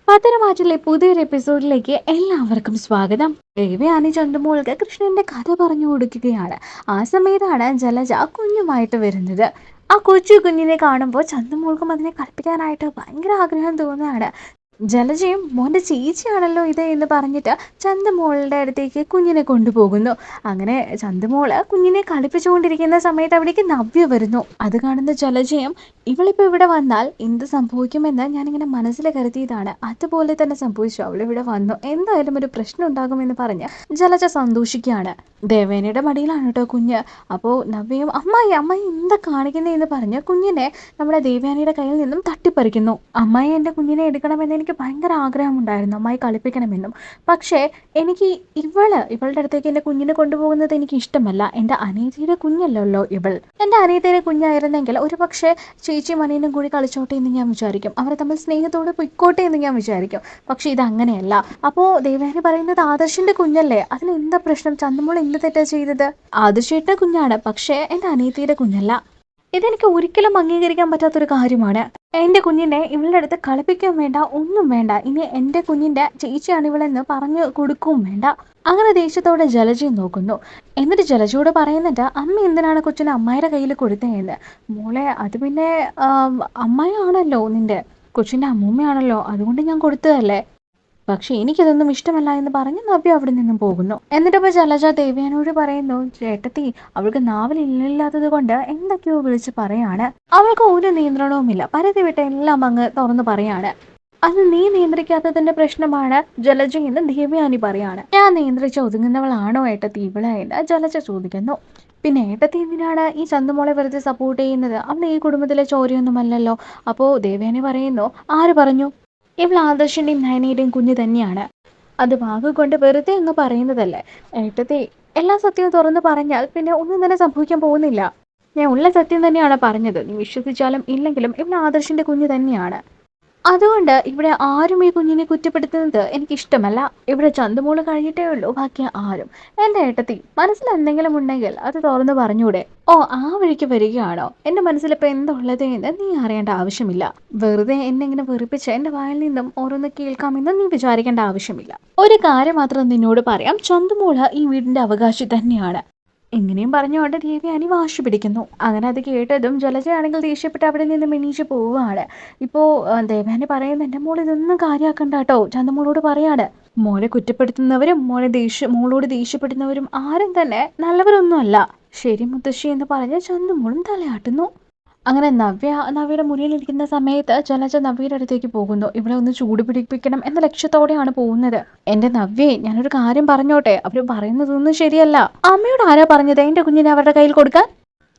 പത്തരമാറ്റിലെ പുതിയൊരു എപ്പിസോഡിലേക്ക് എല്ലാവർക്കും സ്വാഗതം. ദേവയാനി ചന്തുമോൾക്ക് കൃഷ്ണന്റെ കഥ പറഞ്ഞു കൊടുക്കുകയാണ്. ആ സമയത്താണ് ജലജ കുഞ്ഞുമായിട്ട് വരുന്നത്. ആ കൊച്ചു കുഞ്ഞിനെ കാണുമ്പോൾ ചന്തുമോൾക്കും അതിനെ കളിപ്പിക്കാനായിട്ട് ഭയങ്കര ആഗ്രഹം തോന്നുകയാണ്. ജലജയും മോന്റെ ചേച്ചിയാണല്ലോ ഇത് എന്ന് പറഞ്ഞിട്ട് ചന്തുമോളുടെ അടുത്തേക്ക് കുഞ്ഞിനെ കൊണ്ടുപോകുന്നു. അങ്ങനെ ചന്തുമോള് കുഞ്ഞിനെ കളിപ്പിച്ചുകൊണ്ടിരിക്കുന്ന സമയത്ത് അവിടേക്ക് നവ്യ വരുന്നു. അത് കാണുന്ന ജലജയും ഇവളിപ്പോ ഇവിടെ വന്നാൽ എന്ത് സംഭവിക്കുമെന്ന് ഞാനിങ്ങനെ മനസ്സിൽ കരുതിയതാണ്. അതുപോലെ തന്നെ സംഭവിച്ചു. അവളിവിടെ വന്നു, എന്തായാലും ഒരു പ്രശ്നം ഉണ്ടാകുമെന്ന് പറഞ്ഞ് ജലജ സന്തോഷിക്കുകയാണ്. ദേവേനയുടെ മടിയിലാണ് കേട്ടോ കുഞ്ഞ്. അപ്പോൾ നവ്യയും അമ്മായി അമ്മായി എന്താ കാണിക്കുന്നേ എന്ന് പറഞ്ഞ് കുഞ്ഞിനെ നമ്മുടെ ദേവയാനിയുടെ കയ്യിൽ നിന്നും തട്ടിപ്പറിക്കുന്നു. അമ്മായി എൻ്റെ കുഞ്ഞിനെ എടുക്കണമെന്ന് എനിക്ക് ഭയങ്കര ആഗ്രഹമുണ്ടായിരുന്നു, അമ്മായി കളിപ്പിക്കണമെന്നും. പക്ഷേ എനിക്ക് ഇവളുടെ അടുത്തേക്ക് എൻ്റെ കുഞ്ഞിനെ കൊണ്ടുപോകുന്നത് എനിക്ക് ഇഷ്ടമല്ല. എൻ്റെ അനിയത്തിയുടെ കുഞ്ഞല്ലല്ലോ ഇവൾ. എൻ്റെ അനിയത്തിയുടെ കുഞ്ഞായിരുന്നെങ്കിൽ ഒരു പക്ഷേ ചേച്ചിയും അനിയനും കൂടി കളിച്ചോട്ടെ എന്ന് ഞാൻ വിചാരിക്കും, അവരെ തമ്മിൽ സ്നേഹത്തോടെ പൊയ്ക്കോട്ടെ എന്ന് ഞാൻ വിചാരിക്കും. പക്ഷെ ഇതങ്ങനെയല്ല. അപ്പോൾ ദേവയാനി പറയുന്നത് ആദർശിന്റെ കുഞ്ഞല്ലേ, അതിന് എന്താ പ്രശ്നം? ചന്ദമോൾ എന്ത് തെറ്റാ ചെയ്തത്? ആദർശേട്ട കുഞ്ഞാണ്, പക്ഷേ എൻ്റെ അനിയത്തിയുടെ കുഞ്ഞല്ല. ഇതെനിക്ക് ഒരിക്കലും അംഗീകരിക്കാൻ പറ്റാത്തൊരു കാര്യമാണ്. എൻ്റെ കുഞ്ഞിനെ ഇവളുടെ അടുത്ത് കളിപ്പിക്കാൻ വേണ്ട, ഒന്നും വേണ്ട. ഇനി എൻ്റെ കുഞ്ഞിൻ്റെ ചേച്ചിയാണ് ഇവളെന്ന് പറഞ്ഞു കൊടുക്കുകയും വേണ്ട. അങ്ങനെ ദേഷ്യത്തോടെ ജലജയും നോക്കുന്നു. എന്നിട്ട് ജലജയോട് പറയുന്നുണ്ട്, അമ്മ എന്തിനാണ് കൊച്ചിനെ അമ്മായിയുടെ കയ്യിൽ കൊടുത്തതെന്ന്. മോളെ, അത് പിന്നെ അമ്മായിയാണല്ലോ നിന്റെ കൊച്ചിൻ്റെ അമ്മൂമ്മയാണല്ലോ, അതുകൊണ്ട് ഞാൻ കൊടുത്തതല്ലേ. പക്ഷെ എനിക്കതൊന്നും ഇഷ്ടമല്ല എന്ന് പറഞ്ഞ് നവ്യ അവിടെ നിന്നും പോകുന്നു. എന്നിട്ടിപ്പോൾ ജലജ ദേവയാനോട് പറയുന്നു, ചേട്ടത്തി അവൾക്ക് നാവലില്ലാത്തത് കൊണ്ട് എന്തൊക്കെയോ വിളിച്ച് പറയാണ്. അവൾക്ക് ഒരു നിയന്ത്രണവുമില്ല, പരിധി വിട്ട് എല്ലാം അങ്ങ് തുറന്നു പറയാണ്. അത് നീ നിയന്ത്രിക്കാത്തതിന്റെ പ്രശ്നമാണ് ജലജ എന്ന് ദേവയാനി പറയാണ്. ഞാൻ നിയന്ത്രിച്ച് ഒതുങ്ങുന്നവളാണോ ഏട്ടത്തി ഇവളെ എന്ന് ജലജ ചോദിക്കുന്നു. പിന്നെ ഏട്ടത്തി എന്തിനാണ് ഈ ചന്തുമോളെ വെറുതെ സപ്പോർട്ട് ചെയ്യുന്നത്? അവൾ ഈ കുടുംബത്തിലെ ചോരയൊന്നുമല്ലല്ലോ. അപ്പോൾ ദേവയാനി പറയുന്നു, ആര് പറഞ്ഞു? ഇവൾ ആദർശിന്റെയും നയനയുടെയും കുഞ്ഞ് തന്നെയാണ്. അത് വാക്കുകൊണ്ട് വെറുതെ അങ്ങ് പറയുന്നതല്ലേ ഏട്ടത്തി. എല്ലാ സത്യവും തുറന്നു പറഞ്ഞാൽ പിന്നെ ഒന്നും തന്നെ സംഭവിക്കാൻ പോകുന്നില്ല. ഞാൻ ഉള്ള സത്യം തന്നെയാണ് പറഞ്ഞത്. നീ വിശ്വസിച്ചാലും ഇല്ലെങ്കിലും ഇവൾ ആദർശിന്റെ കുഞ്ഞ് തന്നെയാണ്. അതുകൊണ്ട് ഇവിടെ ആരും ഈ കുഞ്ഞിനെ കുറ്റപ്പെടുത്തുന്നത് എനിക്കിഷ്ടമല്ല. ഇവിടെ ചന്തുമോള് കഴിഞ്ഞിട്ടേ ഉള്ളൂ ബാക്കി ആരും. എൻ്റെ ഏട്ടത്തി, മനസ്സിൽ എന്തെങ്കിലും ഉണ്ടെങ്കിൽ അത് തുറന്നു പറഞ്ഞൂടെ? ഓ, ആ വഴിക്ക് വരികയാണോ? എൻ്റെ മനസ്സിലിപ്പോൾ എന്തുള്ളത് എന്ന് നീ അറിയേണ്ട ആവശ്യമില്ല. വെറുതെ എന്നെ ഇങ്ങനെ വെറുപ്പിച്ച് എൻ്റെ വായിൽ നിന്നും ഓരോന്ന് കേൾക്കാമെന്ന് നീ വിചാരിക്കേണ്ട ആവശ്യമില്ല. ഒരു കാര്യം മാത്രം നിന്നോട് പറയാം, ചന്തുമോള് ഈ വീടിൻ്റെ അവകാശി തന്നെയാണ്. എങ്ങനെയും പറഞ്ഞുകൊണ്ട് ദേവയാനി വാശി പിടിക്കുന്നു. അങ്ങനെ അത് കേട്ടതും ജലജയാണെങ്കിൽ ദേഷ്യപ്പെട്ട് അവിടെ നിന്ന് എണീച്ച് പോവുകയാണ്. ഇപ്പോൾ ദേവയാനി പറയുന്നത്, എൻ്റെ മോൾ ഇതൊന്നും കാര്യമാക്കണ്ട കേട്ടോ. ചന്ദമോളോട് പറയാണ്, മോളെ കുറ്റപ്പെടുത്തുന്നവരും മോളോട് ദേഷ്യപ്പെടുന്നവരും ആരും തന്നെ നല്ലവരൊന്നും അല്ല. ശരി മുത്തശ്ശി എന്ന് പറഞ്ഞ് ചന്ദമോളും തലയാട്ടുന്നു. അങ്ങനെ നവ്യയുടെ മുന്നിലിരിക്കുന്ന സമയത്ത് ജലജ നവ്യയുടെ അടുത്തേക്ക് പോകുന്നു. ഇവിടെ ഒന്ന് ചൂട് പിടിപ്പിക്കണം എന്ന ലക്ഷ്യത്തോടെയാണ് പോകുന്നത്. എന്റെ നവ്യേ, ഞാനൊരു കാര്യം പറഞ്ഞോട്ടെ, അവര് പറയുന്നതൊന്നും ശരിയല്ല. അമ്മയോട് ആരാ പറഞ്ഞത് എന്റെ കുഞ്ഞിനെ അവരുടെ കയ്യിൽ കൊടുക്കാൻ?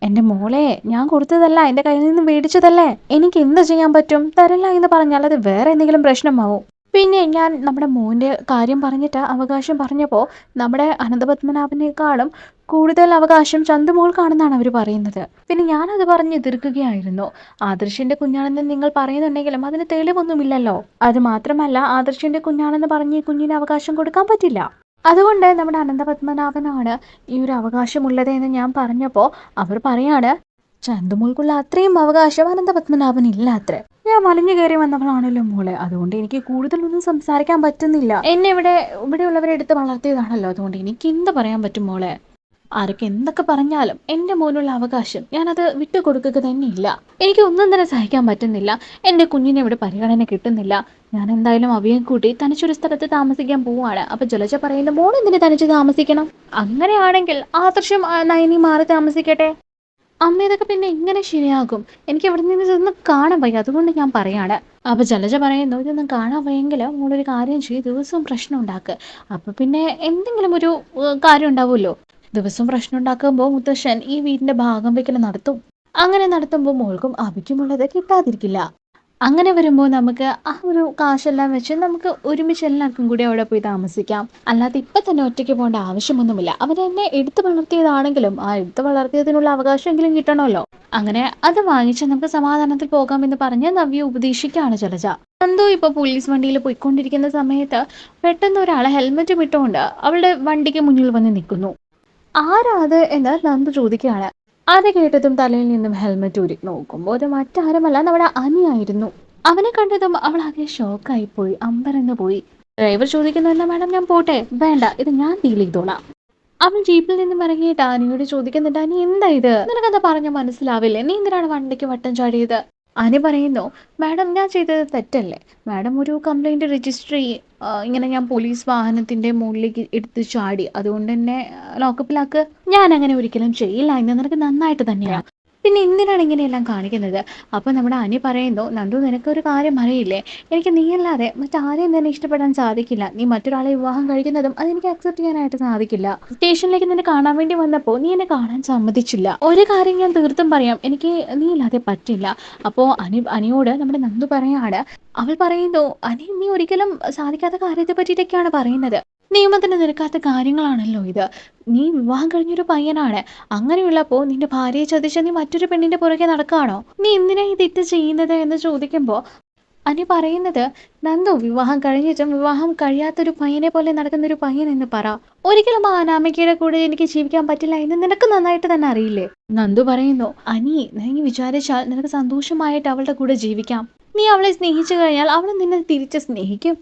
എന്റെ മോളെ, ഞാൻ കൊടുത്തതല്ല, എന്റെ കയ്യിൽ നിന്ന് മേടിച്ചതല്ലേ. എനിക്ക് എന്ത് ചെയ്യാൻ പറ്റും? തരില്ല എന്ന് പറഞ്ഞാൽ അത് വേറെ എന്തെങ്കിലും പ്രശ്നമാവും. പിന്നെ ഞാൻ നമ്മുടെ മോൻ്റെ കാര്യം പറഞ്ഞിട്ട് അവകാശം പറഞ്ഞപ്പോൾ നമ്മുടെ അനന്തപത്മനാഭനേക്കാളും കൂടുതൽ അവകാശം ചന്തുമോൾക്കാണെന്നാണ് അവർ പറയുന്നത്. പിന്നെ ഞാനത് പറഞ്ഞ് എതിർക്കുകയായിരുന്നു. ആദർശിന്റെ കുഞ്ഞാണെന്ന് നിങ്ങൾ പറയുന്നുണ്ടെങ്കിലും അതിന് തെളിവൊന്നുമില്ലല്ലോ. അത് മാത്രമല്ല, ആദർശിന്റെ കുഞ്ഞാണെന്ന് പറഞ്ഞ് കുഞ്ഞിന് അവകാശം കൊടുക്കാൻ പറ്റില്ല. അതുകൊണ്ട് നമ്മുടെ അനന്തപത്മനാഭനാണ് ഈ ഒരു അവകാശമുള്ളത് എന്ന് ഞാൻ പറഞ്ഞപ്പോൾ അവർ പറയാണ്, ചന്തുമോൾക്കുള്ള അത്രയും അവകാശം അനന്തപത്മനാഭൻ ഇല്ല അത്രേ. ഞാൻ വലിഞ്ഞു കയറി വന്നവളാണല്ലോ മോളെ, അതുകൊണ്ട് എനിക്ക് കൂടുതലൊന്നും സംസാരിക്കാൻ പറ്റുന്നില്ല. എന്നെ ഇവിടെയുള്ളവരെ എടുത്ത് വളർത്തിയതാണല്ലോ, അതുകൊണ്ട് എനിക്ക് എന്ത് പറയാൻ പറ്റും മോളെ? ആരൊക്കെ എന്തൊക്കെ പറഞ്ഞാലും എൻ്റെ മോനുള്ള അവകാശം ഞാനത് വിട്ടുകൊടുക്കുക തന്നെയില്ല. എനിക്ക് ഒന്നും തന്നെ സഹിക്കാൻ പറ്റുന്നില്ല. എൻ്റെ കുഞ്ഞിനെ ഇവിടെ പരിഗണന കിട്ടുന്നില്ല. ഞാൻ എന്തായാലും അവയെ കൂട്ടി തനിച്ചൊരു സ്ഥലത്ത് താമസിക്കാൻ പോവാണ്. അപ്പൊ ജലജ പറയുന്ന, മോൾ എന്തിനു തനിച്ച് താമസിക്കണം? അങ്ങനെയാണെങ്കിൽ ആദർശം നയനി മാറി താമസിക്കട്ടെ. അമ്മ, ഇതൊക്കെ പിന്നെ എങ്ങനെ ശരിയാകും? എനിക്ക് ഇവിടെ നിന്ന് ഇതൊന്നും കാണാൻ വയ്യ, അതുകൊണ്ട് ഞാൻ പറയാണ്. അപ്പൊ ജലജ പറയുന്നു, ഇതൊന്നും കാണാൻ വയ്യെങ്കിൽ മോളൊരു കാര്യം ചെയ്ത് ദിവസവും പ്രശ്നം ഉണ്ടാക്കുക. അപ്പൊ പിന്നെ എന്തെങ്കിലും ഒരു കാര്യം ഉണ്ടാവുമല്ലോ. ദിവസവും പ്രശ്നം ഉണ്ടാക്കുമ്പോൾ മുത്തശ്ശൻ ഈ വീടിന്റെ ഭാഗം വെക്കൽ നടത്തും. അങ്ങനെ നടത്തുമ്പോൾ മോൾക്കും അഭിക്കുമുള്ളത് കിട്ടാതിരിക്കില്ല. അങ്ങനെ വരുമ്പോൾ നമുക്ക് ആ ഒരു കാശെല്ലാം വെച്ച് നമുക്ക് ഒരുമിച്ച് എല്ലാവർക്കും കൂടി അവിടെ പോയി താമസിക്കാം. അല്ലാതെ ഇപ്പം തന്നെ ഒറ്റയ്ക്ക് പോകേണ്ട ആവശ്യമൊന്നുമില്ല. അവരെന്നെ എടുത്തു വളർത്തിയതാണെങ്കിലും ആ എടുത്തു വളർത്തിയതിനുള്ള അവകാശമെങ്കിലും കിട്ടണമല്ലോ. അങ്ങനെ അത് വാങ്ങിച്ച് നമുക്ക് സമാധാനത്തിൽ പോകാമെന്ന് പറഞ്ഞ് നവ്യ ഉപദേശിക്കുകയാണ് ജലജ. എന്തോ ഇപ്പൊ പോലീസ് വണ്ടിയിൽ പോയിക്കൊണ്ടിരിക്കുന്ന സമയത്ത് പെട്ടെന്ന് ഒരാളെ ഹെൽമെറ്റ് ഇട്ടുകൊണ്ട് അവളുടെ വണ്ടിക്ക് മുന്നിൽ വന്ന് നിൽക്കുന്നു. ആരാ അത് എന്ന് നന്ദു ചോദിക്കുകയാണ്. അത് കേട്ടതും തലയിൽ നിന്നും ഹെൽമെറ്റ് ഊരി നോക്കുമ്പോൾ അത് മറ്റാരുമല്ല, നമ്മുടെ അനിയായിരുന്നു. അവനെ കണ്ടതും അവൾ ആകെ ഷോക്കായി പോയി, അമ്പരന്ന് പോയി. ഡ്രൈവർ ചോദിക്കുന്നു, എന്നാ മാഡം ഞാൻ പോട്ടെ? വേണ്ട, ഇത് ഞാൻ ഡീൽ ചെയ്തോളാം. അവൻ ജീപ്പിൽ നിന്നും ഇറങ്ങിയിട്ട് അനിയോട് ചോദിക്കുന്നുണ്ട്, അനി എന്താ ഇത്? നിനക്കെന്താ പറഞ്ഞ മനസ്സിലാവില്ലേ? നീ എന്തിനാണ് വണ്ടിക്ക് വട്ടം ചാടിയത്? അനി പറയുന്നു, മാഡം ഞാൻ ചെയ്തത് തെറ്റല്ലേ? മാഡം ഒരു കംപ്ലൈന്റ് രജിസ്റ്റർ ചെയ്യ്. ഇങ്ങനെ ഞാൻ പോലീസ് വാഹനത്തിന്റെ മുകളിലേക്ക് എടുത്ത് ചാടി, അതുകൊണ്ട് തന്നെ ലോക്കപ്പിലാക്ക്. ഞാൻ അങ്ങനെ ഒരിക്കലും ചെയ്യില്ല എന്ന് നിനക്ക് നന്നായിട്ട് തന്നെയാണ്. പിന്നെ എന്തിനാണ് ഇങ്ങനെയെല്ലാം കാണിക്കുന്നത്? അപ്പൊ നമ്മുടെ അനി പറയുന്നു, നന്ദു നിനക്കൊരു കാര്യം അറിയില്ലേ? എനിക്ക് നീയല്ലാതെ മറ്റാരെയും തന്നെ ഇഷ്ടപ്പെടാൻ സാധിക്കില്ല. നീ മറ്റൊരാളെ വിവാഹം കഴിക്കുന്നതും അതെനിക്ക് അക്സെപ്റ്റ് ചെയ്യാനായിട്ട് സാധിക്കില്ല. സ്റ്റേഷനിലേക്ക് നിന്നെ കാണാൻ വേണ്ടി വന്നപ്പോ നീ എന്നെ കാണാൻ സമ്മതിച്ചില്ല. ഒരു കാര്യം ഞാൻ തീർത്തും പറയാം, എനിക്ക് നീ ഇല്ലാതെ പറ്റില്ല. അപ്പോ അനിയോട് നമ്മുടെ നന്ദു പറയാണ്, അവൾ പറയുന്നു, അനി നീ ഒരിക്കലും സാധിക്കാത്ത കാര്യത്തെ പറ്റിയിട്ടൊക്കെയാണ് പറയുന്നത്. നിയമത്തിന് നിരക്കാത്ത കാര്യങ്ങളാണല്ലോ ഇത്. നീ വിവാഹം കഴിഞ്ഞൊരു പയ്യനാണ്. അങ്ങനെയുള്ളപ്പോ നിന്റെ ഭാര്യയെ ചതിച്ച് നീ മറ്റൊരു പെണ്ണിന്റെ പുറകെ നടക്കാണോ? നീ എന്തിനാ ഈ തെറ്റ് ചെയ്യുന്നത് എന്ന് ചോദിക്കുമ്പോ അനി പറയുന്നത്, നന്ദു വിവാഹം കഴിഞ്ഞിട്ടും വിവാഹം കഴിയാത്തൊരു പയ്യനെ പോലെ നടക്കുന്ന ഒരു പയ്യൻ എന്ന് പറ. ഒരിക്കലും ആ അനാമികയുടെ കൂടെ എനിക്ക് ജീവിക്കാൻ പറ്റില്ല എന്ന് നിനക്ക് നന്നായിട്ട് തന്നെ അറിയില്ലേ? നന്ദു പറയുന്നു, അനി നീ വിചാരിച്ചാൽ നിനക്ക് സന്തോഷമായിട്ട് അവളുടെ കൂടെ ജീവിക്കാം. നീ അവളെ സ്നേഹിച്ചു കഴിഞ്ഞാൽ അവൾ നിന്നെ തിരിച്ച് സ്നേഹിക്കും.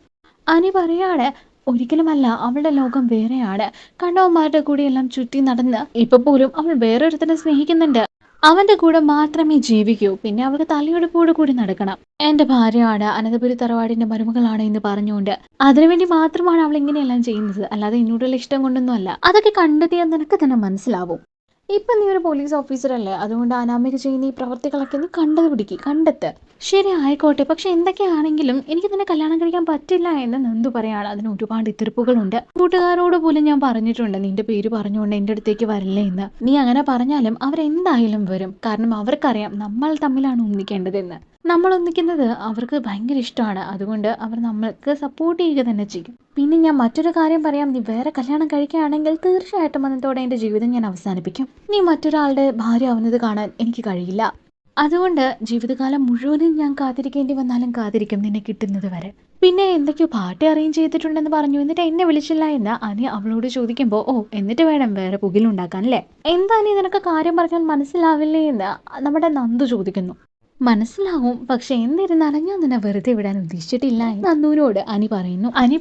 അനി പറയാണ്, ഒരിക്കലുമല്ല, അവളുടെ ലോകം വേറെയാണ്. കണ്ടവന്മാരുടെ കൂടെ എല്ലാം ചുറ്റി നടന്ന് ഇപ്പൊ പോലും അവൾ വേറൊരുത്തനെ സ്നേഹിക്കുന്നുണ്ട്. അവന്റെ കൂടെ മാത്രമേ ജീവിക്കൂ. പിന്നെ അവൾക്ക് തലയെടുപ്പോട് കൂടി നടക്കണം. എന്റെ ഭാര്യയാണ്, അനന്തപുരി തറവാടിന്റെ മരുമകളാണ് എന്ന് പറഞ്ഞുകൊണ്ട് അതിനുവേണ്ടി മാത്രമാണ് അവൾ ഇങ്ങനെയെല്ലാം ചെയ്യുന്നത്, അല്ലാതെ എന്നോടുള്ള ഇഷ്ടം കൊണ്ടൊന്നും അല്ല. അതൊക്കെ കണ്ടെത്തിയാൽ നിനക്ക് തന്നെ മനസ്സിലാവും. ഇപ്പൊ നീ ഒരു പോലീസ് ഓഫീസർ അല്ലേ, അതുകൊണ്ട് അനാമിക ചെയ്യുന്ന ഈ പ്രവർത്തികളൊക്കെ നീ കണ്ടെത്ത്. ശരി, ആയിക്കോട്ടെ, പക്ഷെ എന്തൊക്കെയാണെങ്കിലും എനിക്ക് നിന്നെ കല്യാണം കഴിക്കാൻ പറ്റില്ല എന്ന് നന്ദു പറയാണ്. അതിന് ഒരുപാട് എതിർപ്പുകളുണ്ട്. കൂട്ടുകാരോട് പോലും ഞാൻ പറഞ്ഞിട്ടുണ്ട്, നിന്റെ പേര് പറഞ്ഞുകൊണ്ട് എന്റെ അടുത്തേക്ക് വരില്ലേ എന്ന്. നീ അങ്ങനെ പറഞ്ഞാലും അവരെന്തായാലും വരും. കാരണം അവർക്കറിയാം നമ്മൾ തമ്മിലാണ് ഒന്നിക്കേണ്ടതെന്ന്. നമ്മൾ ഒന്നിക്കുന്നത് അവർക്ക് ഭയങ്കര ഇഷ്ടമാണ്. അതുകൊണ്ട് അവർ നമ്മൾക്ക് സപ്പോർട്ട് ചെയ്യുക തന്നെ ചെയ്യും. പിന്നെ ഞാൻ മറ്റൊരു കാര്യം പറയാം, നീ വേറെ കല്യാണം കഴിക്കുകയാണെങ്കിൽ തീർച്ചയായിട്ടും അന്നത്തോടെ എൻ്റെ ജീവിതം ഞാൻ അവസാനിപ്പിക്കും. നീ മറ്റൊരാളുടെ ഭാര്യ ആവുന്നത് കാണാൻ എനിക്ക് കഴിയില്ല. അതുകൊണ്ട് ജീവിതകാലം മുഴുവനും ഞാൻ കാത്തിരിക്കേണ്ടി വന്നാലും കാത്തിരിക്കും നിന്നെ കിട്ടുന്നത് വരെ. പിന്നെ എന്തൊക്കെയോ പാർട്ടി അറേഞ്ച് ചെയ്തിട്ടുണ്ടെന്ന് പറഞ്ഞു, എന്നിട്ട് എന്നെ വിളിച്ചില്ല എന്ന് അനി അവളോട് ചോദിക്കുമ്പോൾ, ഓ എന്നിട്ട് വേണം വേറെ പുകിലുണ്ടാക്കാൻ അല്ലേ? എന്താ നീ നിനക്ക് കാര്യം പറഞ്ഞാൽ മനസ്സിലാവില്ലേ എന്ന് നമ്മുടെ നന്ദു ചോദിക്കുന്നു. മനസ്സിലാവും, പക്ഷെ എന്നിരുന്നാലും ഞാൻ നിന്നെ വെറുതെ വിടാൻ ഉദ്ദേശിച്ചിട്ടില്ല എന്ന് നന്ദുവിനോട് അനി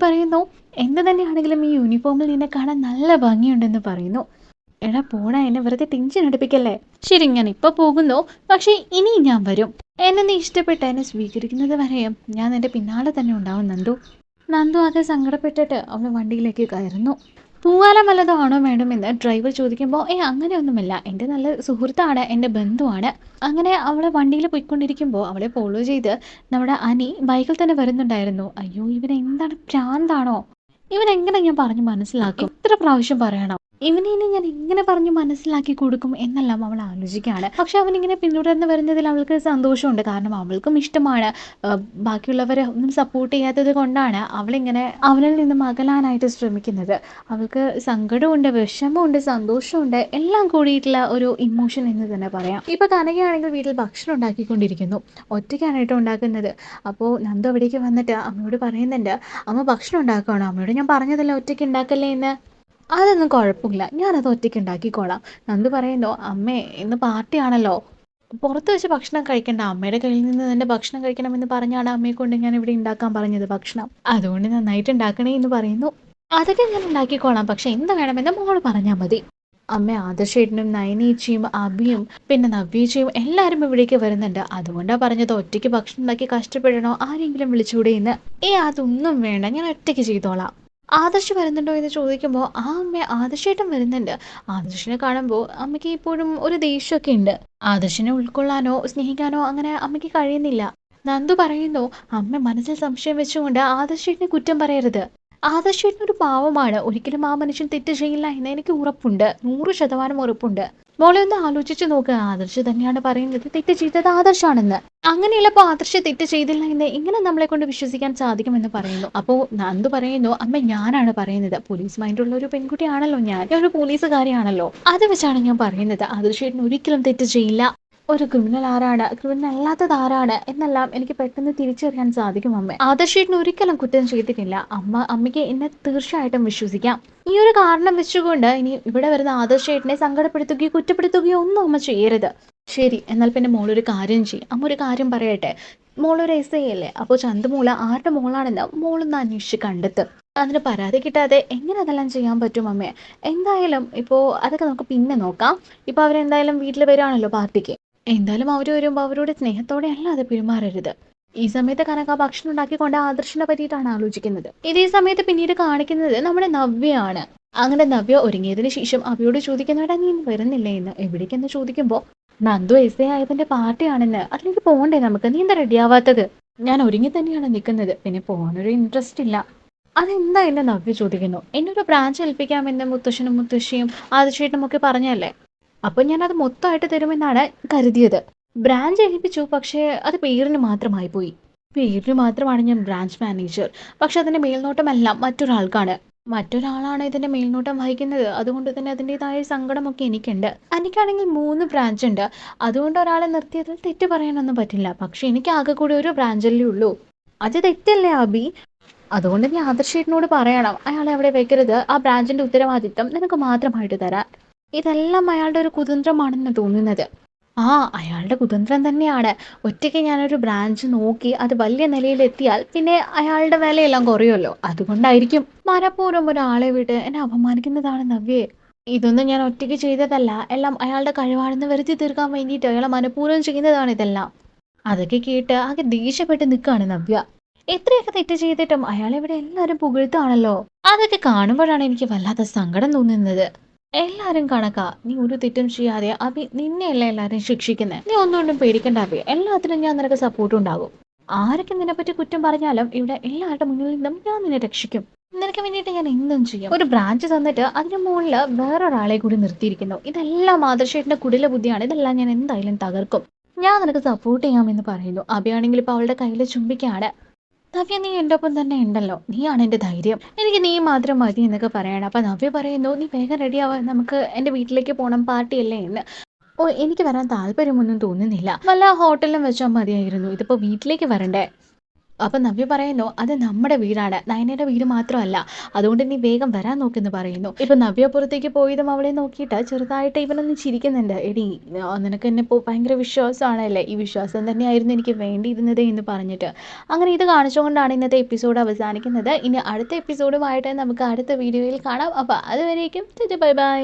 പറയുന്നു, എന്ത് തന്നെയാണെങ്കിലും ഈ യൂണിഫോമിൽ നിന്നെ കാണാൻ നല്ല ഭംഗിയുണ്ടെന്ന് പറയുന്നു. എടാ പോടാ, എന്നെ വെറുതെ ടെൻഷൻ എടുപ്പിക്കല്ലേ. ശരി, ഞാൻ ഇപ്പൊ പോകുന്നു, പക്ഷെ ഇനി ഞാൻ വരും. എന്നെ നീ ഇഷ്ടപ്പെട്ട് എന്നെ സ്വീകരിക്കുന്നത് വരെയും ഞാൻ നിന്റെ പിന്നാലെ തന്നെ ഉണ്ടാവും നന്ദു ആകെ സങ്കടപ്പെട്ടിട്ട് അവൾ വണ്ടിയിലേക്ക് കയറുന്നു. പൂവാലം വല്ലതും ആണോ വേണമെന്ന് ഡ്രൈവർ ചോദിക്കുമ്പോൾ, അങ്ങനെയൊന്നുമില്ല, എൻ്റെ നല്ല സുഹൃത്താണ്, എൻ്റെ ബന്ധുവാണ്. അങ്ങനെ അവളെ വണ്ടിയിൽ പോയിക്കൊണ്ടിരിക്കുമ്പോൾ അവളെ ഫോളോ ചെയ്ത് നമ്മുടെ അനി ബൈക്കിൽ തന്നെ വരുന്നുണ്ടായിരുന്നു. അയ്യോ, ഇവൻ എന്താണ്, ഭ്രാന്താണോ? ഇവനെങ്ങനെ ഞാൻ പറഞ്ഞു മനസ്സിലാക്കും? എത്ര പ്രാവശ്യം പറയണം? ഇവനെ ഞാൻ എങ്ങനെ പറഞ്ഞു മനസ്സിലാക്കി കൊടുക്കും എന്നെല്ലാം അവൾ ആലോചിക്കുകയാണ്. പക്ഷെ അവനിങ്ങനെ പിന്തുടർന്ന് വരുന്നതിൽ അവൾക്ക് സന്തോഷമുണ്ട്. കാരണം അവൾക്കും ഇഷ്ടമാണ്. ബാക്കിയുള്ളവരെ ഒന്നും സപ്പോർട്ട് ചെയ്യാത്തത് കൊണ്ടാണ് അവളിങ്ങനെ അവനിൽ നിന്നും അകലാനായിട്ട് ശ്രമിക്കുന്നത്. അവൾക്ക് സങ്കടമുണ്ട്, വിഷമമുണ്ട്, സന്തോഷമുണ്ട്, എല്ലാം കൂടിയിട്ടുള്ള ഒരു ഇമോഷൻ എന്ന് തന്നെ പറയാം. ഇപ്പൊ കനകയാണെങ്കിൽ വീട്ടിൽ ഭക്ഷണം ഉണ്ടാക്കിക്കൊണ്ടിരിക്കുന്നു. ഒറ്റയ്ക്കാണ് ഉണ്ടാക്കുന്നത്. അപ്പോൾ നന്ദു അവിടേക്ക് വന്നിട്ട് അമ്മയോട് പറയുന്നുണ്ട്, അമ്മ ഭക്ഷണം ഉണ്ടാക്കുകയാണോ? അമ്മയോട് ഞാൻ പറഞ്ഞതല്ലേ ഒറ്റയ്ക്ക് ഉണ്ടാക്കല്ലേ എന്ന്. അതൊന്നും കുഴപ്പമില്ല, ഞാനത് ഒറ്റയ്ക്ക് ഉണ്ടാക്കിക്കോളാം. നന്ദു പറയുന്നു, അമ്മേ ഇന്ന് പാർട്ടിയാണല്ലോ, പുറത്ത് വെച്ച് ഭക്ഷണം കഴിക്കണ്ട, അമ്മയുടെ കയ്യിൽ നിന്ന് തന്നെ ഭക്ഷണം കഴിക്കണമെന്ന് പറഞ്ഞാണ് അമ്മയെ കൊണ്ട് ഞാൻ ഇവിടെ ഉണ്ടാക്കാൻ പറഞ്ഞത് ഭക്ഷണം. അതുകൊണ്ട് നന്നായിട്ട് ഉണ്ടാക്കണേ എന്ന് പറയുന്നു. അതൊക്കെ ഞാൻ ഉണ്ടാക്കിക്കോളാം, പക്ഷെ എന്ത് വേണമെന്ന് മോള് പറഞ്ഞാൽ മതി. അമ്മ ആദർശേട്ടനും നയനേച്ചിയും അബിയും പിന്നെ നവ്യേച്ചിയും എല്ലാവരും ഇവിടേക്ക് വരുന്നുണ്ട്. അതുകൊണ്ടാണ് പറഞ്ഞത് ഒറ്റയ്ക്ക് ഭക്ഷണം ഉണ്ടാക്കി കഷ്ടപ്പെടണോ, ആരെങ്കിലും വിളിച്ചുകൂടെ എന്ന്. അതൊന്നും വേണ്ട, ഞാൻ ഒറ്റയ്ക്ക് ചെയ്തോളാം. ആദർശ് വരുന്നുണ്ടോ എന്ന് ചോദിക്കുമ്പോൾ ആ അമ്മ ആദർശേട്ടൻ വരുന്നുണ്ട്. ആദർശിനെ കാണുമ്പോൾ അമ്മയ്ക്ക് ഇപ്പോഴും ഒരു ദേഷ്യമൊക്കെ ഉണ്ട്. ആദർശിനെ ഉൾക്കൊള്ളാനോ സ്നേഹിക്കാനോ അങ്ങനെ അമ്മയ്ക്ക് കഴിയുന്നില്ല. നന്ദു പറയുന്നു, അമ്മ മനസ്സിൽ സംശയം വെച്ചുകൊണ്ട് ആദർശേട്ടനെ കുറ്റം പറയരുത്. ആദർശേട്ടൻ ഒരു പാവമാണ്, ഒരിക്കലും ആ മനുഷ്യൻ തെറ്റ് ചെയ്യില്ല എന്ന് എനിക്ക് ഉറപ്പുണ്ട്, 100% ഉറപ്പുണ്ട്. മോളെ ഒന്ന് ആലോചിച്ച് നോക്കുക, ആദർശ് തന്നെയാണ് പറയുന്നത് തെറ്റ് ചെയ്തത് ആദർശാണെന്ന്. അങ്ങനെയുള്ളപ്പോ ആദർശ് തെറ്റ് ചെയ്തില്ല എന്ന് ഇങ്ങനെ നമ്മളെ കൊണ്ട് വിശ്വസിക്കാൻ സാധിക്കുമെന്ന് പറയുന്നു. അപ്പോൾ നന്ദു പറയുന്നു, അമ്മ ഞാനാണ് പറയുന്നത്, പോലീസ് മൈൻഡുള്ള ഒരു പെൺകുട്ടിയാണല്ലോ ഞാൻ ഒരു പോലീസുകാരിയാണല്ലോ, അത് വെച്ചാണ് ഞാൻ പറയുന്നത്. ആദർശേട്ടൻ ഒരിക്കലും തെറ്റ് ചെയ്യില്ല. ഒരു ക്രിമിനൽ ആരാണ്, ക്രിമിനൽ അല്ലാത്തത് ആരാണ് എന്നെല്ലാം എനിക്ക് പെട്ടെന്ന് തിരിച്ചറിയാൻ സാധിക്കും അമ്മ. ആദർശേട്ടൻ ഒരിക്കലും കുറ്റം ചെയ്തിട്ടില്ല. അമ്മയ്ക്ക് എന്നെ തീർച്ചയായിട്ടും വിശ്വസിക്കാം. ഈ ഒരു കാരണം വെച്ചുകൊണ്ട് ഇനി ഇവിടെ വരുന്ന ആദർശേട്ടനെ സങ്കടപ്പെടുത്തുകയോ കുറ്റപ്പെടുത്തുകയോ ഒന്നും അമ്മ ചെയ്യരുത്. ശരി, എന്നാൽ പിന്നെ മോളൊരു കാര്യം ചെയ്യും. അമ്മ ഒരു കാര്യം പറയട്ടെ, മോളൊരു എസ് ഐ അല്ലേ, അപ്പോൾ ചന്തുമോള ആരുടെ മോളാണെന്ന് മോളൊന്ന് അന്വേഷിച്ച് കണ്ടെത്തും. അതിന് പരാതി കിട്ടാതെ എങ്ങനെ അതെല്ലാം ചെയ്യാൻ പറ്റും അമ്മേ? എന്തായാലും ഇപ്പോൾ അതൊക്കെ നമുക്ക് പിന്നെ നോക്കാം. ഇപ്പോൾ അവരെന്തായാലും വീട്ടിൽ വരികയാണല്ലോ പാർട്ടിക്ക്. എന്തായാലും അവർ വരുമ്പോൾ അവരോട് സ്നേഹത്തോടെ അല്ലാതെ പെരുമാറരുത്. ഈ സമയത്ത് കനക ഭക്ഷണം ഉണ്ടാക്കിക്കൊണ്ട് ആദർശിനെ പറ്റിയിട്ടാണ് ആലോചിക്കുന്നത്. ഇതേ സമയത്ത് പിന്നീട് കാണിക്കുന്നത് നമ്മുടെ നവ്യയാണ്. അങ്ങനെ നവ്യ ഒരുങ്ങിയതിന് ശേഷം അവയോട് ചോദിക്കുന്നുണ്ട്, നീ ഇന്ന് വരുന്നില്ലേ എന്ന്. എവിടേക്കെന്ന് ചോദിക്കുമ്പോൾ നന്ദു എസ് ഐ ആയതിന്റെ പാർട്ടിയാണെന്ന്. അതിലേക്ക് പോകണ്ടേ നമുക്ക്? നീ എന്താ റെഡിയാവാത്തത്? ഞാൻ ഒരുങ്ങി തന്നെയാണ് നിൽക്കുന്നത്, പിന്നെ പോകാനൊരു ഇൻട്രസ്റ്റ് ഇല്ല. അതെന്താ എന്നെ നവ്യ ചോദിക്കുന്നു. എന്നൊരു ബ്രാഞ്ച് ഏൽപ്പിക്കാമെന്ന് മുത്തശ്ശനും മുത്തശ്ശിയും ആദിച്ചേട്ടനും ഒക്കെ പറഞ്ഞല്ലേ. അപ്പൊ ഞാൻ അത് മൊത്തമായിട്ട് തരുമെന്നാണ് കരുതിയത്. ബ്രാഞ്ച് ഏൽപ്പിച്ചു, പക്ഷേ അത് പേരിന് മാത്രമായി പോയി. പേരിന് മാത്രമാണ് ഞാൻ ബ്രാഞ്ച് മാനേജർ, പക്ഷെ അതിന്റെ മേൽനോട്ടമെല്ലാം മറ്റൊരാൾക്കാണ്. മറ്റൊരാളാണ് ഇതിന്റെ മേൽനോട്ടം വഹിക്കുന്നത്. അതുകൊണ്ട് തന്നെ അതിൻ്റെതായ സങ്കടമൊക്കെ എനിക്കുണ്ട്. എനിക്കാണെങ്കിൽ 3 ബ്രാഞ്ച് ഉണ്ട്. അതുകൊണ്ട് ഒരാളെ നിർത്തിയതിൽ തെറ്റ് പറയാനൊന്നും പറ്റില്ല. പക്ഷെ എനിക്ക് ആകെ കൂടി ഒരു ബ്രാഞ്ചല്ലേ ഉള്ളൂ. അത് തെറ്റല്ലേ അബി? അതുകൊണ്ട് നീ ആദർശേട്ടനോട് പറയണം, അയാളെ അവിടെ വെക്കരുത്. ആ ബ്രാഞ്ചിന്റെ ഉത്തരവാദിത്തം നിനക്ക് മാത്രമായിട്ട് തരാൻ. ഇതെല്ലാം അയാളുടെ ഒരു കുതന്ത്രമാണെന്ന് തോന്നുന്നത്. ആ, അയാളുടെ കുതന്ത്രം തന്നെയാണ്. ഒറ്റയ്ക്ക് ഞാനൊരു ബ്രാഞ്ച് നോക്കി അത് വലിയ നിലയിലെത്തിയാൽ പിന്നെ അയാളുടെ വിലയെല്ലാം കുറയുമല്ലോ. അതുകൊണ്ടായിരിക്കും മനഃപൂർവ്വം ഒരാളെ വിട്ട് എന്നെ അപമാനിക്കുന്നതാണ് നവ്യേ. ഇതൊന്നും ഞാൻ ഒറ്റയ്ക്ക് ചെയ്തതല്ല. എല്ലാം അയാളുടെ കഴിവാണെന്ന് വരുത്തി തീർക്കാൻ വേണ്ടിയിട്ട് അയാളെ മനഃപൂർവ്വം ചെയ്യുന്നതാണ് ഇതെല്ലാം. അതൊക്കെ കേട്ട് ആകെ ദേഷ്യപ്പെട്ട് നിൽക്കുകയാണ് നവ്യ. എത്രയൊക്കെ തെറ്റ് ചെയ്തിട്ടും അയാളെ ഇവിടെ എല്ലാവരും പുകഴ്ത്താണല്ലോ. അതൊക്കെ കാണുമ്പോഴാണ് എനിക്ക് വല്ലാത്ത സങ്കടം തോന്നുന്നത്. എല്ലാരും കണക്കാ. നീ ഒരു തെറ്റും ചെയ്യാതെ അഭി നിന്നെയല്ല എല്ലാരും ശിക്ഷിക്കുന്നത്. നീ ഒന്നുകൊണ്ടും പേടിക്കണ്ട അഭി. എല്ലാത്തിനും ഞാൻ നിനക്ക് സപ്പോർട്ട് ഉണ്ടാകും. ആരൊക്കെ നിന്നെപ്പറ്റി കുറ്റം പറഞ്ഞാലും ഇവിടെ എല്ലാവരുടെ മുന്നിൽ നിന്നും ഞാൻ നിന്നെ രക്ഷിക്കും. നിനക്ക് വേണ്ടിയിട്ട് ഞാൻ എന്തും ചെയ്യും. ഒരു ബ്രാഞ്ച് തന്നിട്ട് അതിന് മുകളിൽ വേറൊരാളെ കൂടി നിർത്തിയിരിക്കുന്നു. ഇതെല്ലാം ആദർശേട്ടന്റെ കുടില ബുദ്ധിയാണ്. ഇതെല്ലാം ഞാൻ എന്തായാലും തകർക്കും. ഞാൻ നിനക്ക് സപ്പോർട്ട് ചെയ്യാമെന്ന് പറയുന്നു. അഭിയാണെങ്കിൽ ഇപ്പൊ അവളുടെ കയ്യിൽ ചുംബിക്കാണ്. നവ്യ, നീ എൻ്റെ ഒപ്പം തന്നെ ഉണ്ടല്ലോ, നീയാണ് എൻ്റെ ധൈര്യം, എനിക്ക് നീ മാത്രം മതി എന്നൊക്കെ പറയണം. അപ്പൊ നവ്യ പറയുന്നു, നീ വേഗം റെഡിയാവാൻ, നമുക്ക് എൻ്റെ വീട്ടിലേക്ക് പോകണം, പാർട്ടിയല്ലേ എന്ന്. ഓ, എനിക്ക് വരാൻ താല്പര്യമൊന്നും തോന്നുന്നില്ല. വല്ല ഹോട്ടലിലും വെച്ചാൽ മതിയായിരുന്നു, ഇതിപ്പോ വീട്ടിലേക്ക് വരണ്ടേ? അപ്പൊ നവ്യ പറയുന്നു, അത് നമ്മുടെ വീടാണ്, നയനയുടെ വീട് മാത്രമല്ല, അതുകൊണ്ട് നീ വേഗം വരാൻ നോക്കെന്ന് പറയുന്നു. ഇപ്പൊ നവ്യ പുറത്തേക്ക് പോയതും അവളെ നോക്കിയിട്ട് ചെറുതായിട്ട് ഇവനൊന്ന് ചിരിക്കുന്നുണ്ട്. എടി, നിനക്ക് എന്നെ ഇപ്പോൾ ഭയങ്കര വിശ്വാസമാണല്ലേ, ഈ വിശ്വാസം തന്നെയായിരുന്നു എനിക്ക് വേണ്ടിയിരുന്നത് എന്ന് പറഞ്ഞിട്ട്. അങ്ങനെ ഇത് കാണിച്ചുകൊണ്ടാണ് ഇന്നത്തെ എപ്പിസോഡ് അവസാനിക്കുന്നത്. ഇനി അടുത്ത എപ്പിസോഡുമായിട്ട് നമുക്ക് അടുത്ത വീഡിയോയിൽ കാണാം. അപ്പൊ അതുവരേക്കും ബൈ ബൈ.